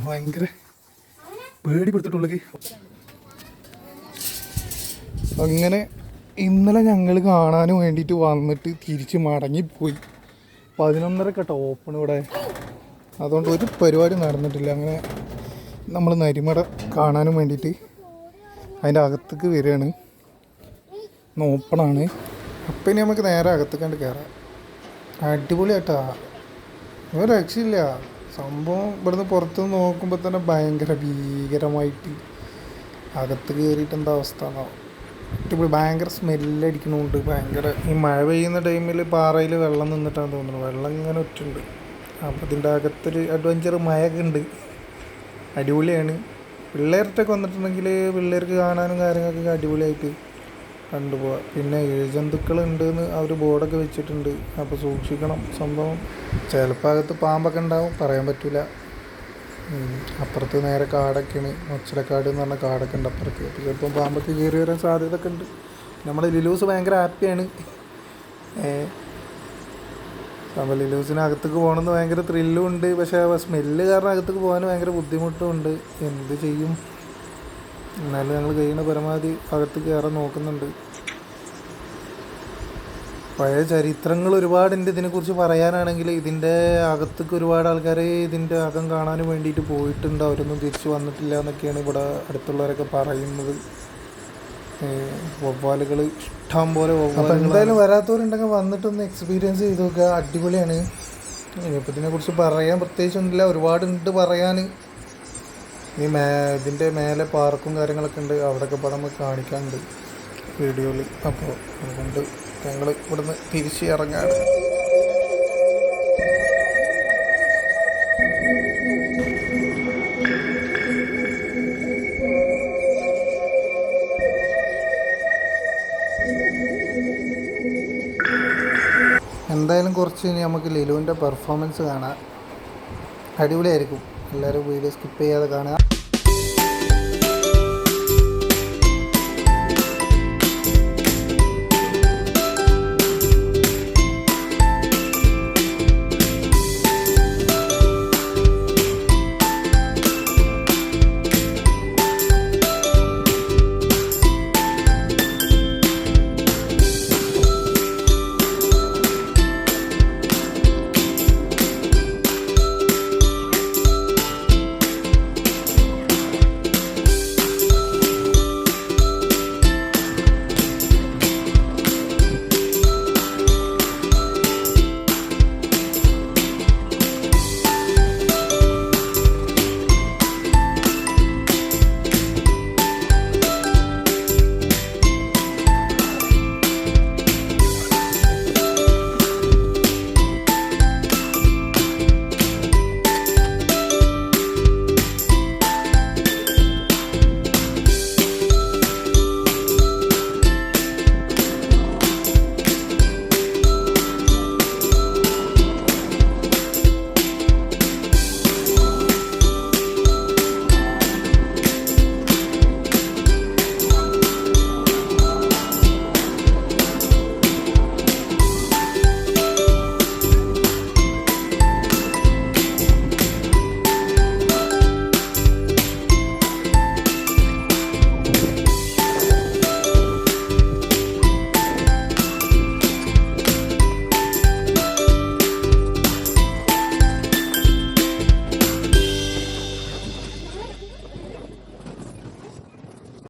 ഭയങ്കര പേടിപ്പെടുത്തിട്ടുള്ളത്. അങ്ങനെ ഇന്നലെ ഞങ്ങൾ കാണാൻ വേണ്ടിയിട്ട് വന്നിട്ട് തിരിച്ച് മടങ്ങിപ്പോയി. 11:30 ഓപ്പൺ ഇവിടെ. അതുകൊണ്ട് ഒരു പരിപാടി നടന്നിട്ടില്ല. അങ്ങനെ നമ്മൾ നരിമട കാണാനും വേണ്ടിയിട്ട് അതിൻ്റെ അകത്തേക്ക് വരികയാണ്. ഓപ്പണാണ്. അപ്പം ഇനി നമുക്ക് നേരെ അകത്തേക്ക് കണ്ട് കയറാം. അടിപൊളിയായിട്ടാ, ഒരു രക്ഷയില്ല സംഭവം. ഇവിടുന്ന് പുറത്തുനിന്ന് നോക്കുമ്പോൾ തന്നെ ഭയങ്കര ഭീകരമായിട്ട്. അകത്ത് കയറിയിട്ട് എന്താ അവസ്ഥ എന്നാവും. അടിപൊളി. ഭയങ്കര സ്മെല്ലടിക്കണമുണ്ട്. ഭയങ്കര ഈ മഴ പെയ്യുന്ന ടൈമിൽ പാറയിൽ വെള്ളം നിന്നിട്ടാണ് തോന്നുന്നത്. വെള്ളം ഇങ്ങനെ ഒറ്റുണ്ട്. അപ്പം അതിൻ്റെ അകത്തൊരു അഡ്വഞ്ചർ മഴയൊക്കെ ഉണ്ട്. അടിപൊളിയാണ്. പിള്ളേർക്കൊക്കെ വന്നിട്ടുണ്ടെങ്കിൽ പിള്ളേർക്ക് കാണാനും കാര്യങ്ങളൊക്കെ അടിപൊളിയായിട്ട് കണ്ടുപോവാം. പിന്നെ ഇഴജന്തുക്കളുണ്ടെന്ന് അവർ ബോർഡൊക്കെ വെച്ചിട്ടുണ്ട്. അപ്പോൾ സൂക്ഷിക്കണം. സംഭവം ചിലപ്പോൾ അകത്ത് പാമ്പൊക്കെ ഉണ്ടാവും, പറയാൻ പറ്റില്ല. അപ്പുറത്ത് നേരെ കാടൊക്കെയാണ്. മൊച്ചലക്കാട് എന്ന് പറഞ്ഞ കാടൊക്കെ ഉണ്ട് അപ്പുറത്ത്. അപ്പോൾ ചിലപ്പം പാമ്പൊക്കെ കയറി വരാൻ സാധ്യതയൊക്കെ ഉണ്ട്. നമ്മുടെ ലിലൂസ് ഭയങ്കര ഹാപ്പിയാണ്. അപ്പോൾ ലിലൂസിന് അകത്തേക്ക് പോകണമെന്ന് ഭയങ്കര ത്രില്ലും ഉണ്ട്. പക്ഷേ സ്മെല്ല് കാരണം അകത്തേക്ക് പോകാൻ ഭയങ്കര ബുദ്ധിമുട്ടും ഉണ്ട്. എന്ത് ചെയ്യും? എന്നാലും ഞങ്ങൾ കഴിയുന്ന പരമാവധി അകത്തേക്ക് കയറാൻ നോക്കുന്നുണ്ട്. പഴയ ചരിത്രങ്ങൾ ഒരുപാടുണ്ട് ഇതിനെക്കുറിച്ച് പറയാനാണെങ്കിൽ. ഇതിൻ്റെ അകത്തേക്ക് ഒരുപാട് ആൾക്കാർ ഇതിൻ്റെ അകം കാണാൻ വേണ്ടിയിട്ട് പോയിട്ടുണ്ട്. അവരൊന്നും തിരിച്ച് വന്നിട്ടില്ല എന്നൊക്കെയാണ് ഇവിടെ അടുത്തുള്ളവരൊക്കെ പറയുന്നത്. വവ്വാലുകൾ ഇഷ്ടം പോലെ വവ്വാലുകൾ. എന്തായാലും വരാത്തവരുണ്ടെങ്കിൽ വന്നിട്ടൊന്ന് എക്സ്പീരിയൻസ് ചെയ്ത് നോക്കുക. അടിപൊളിയാണ്. ഇനിയിപ്പോൾ ഇതിനെക്കുറിച്ച് പറയാൻ പ്രത്യേകിച്ചൊന്നുമില്ല, ഒരുപാടുണ്ട് പറയാൻ. ഈ ഇതിൻ്റെ മേലെ പാർക്കും കാര്യങ്ങളൊക്കെ ഉണ്ട്. അവിടെയൊക്കെ പടം നമുക്ക് കാണിക്കാനുണ്ട് വീഡിയോയിൽ. അപ്പോൾ അതുകൊണ്ട് ഞങ്ങൾ ഇവിടുന്ന് തിരിച്ച് ഇറങ്ങാണ്. എന്തായാലും കുറച്ച് ഇനി നമുക്ക് ലിലുവിൻ്റെ പെർഫോമൻസ് കാണാം. അടിപൊളിയായിരിക്കും. എല്ലാവരും വീഡിയോ സ്കിപ്പ് ചെയ്യാതെ കാണുക.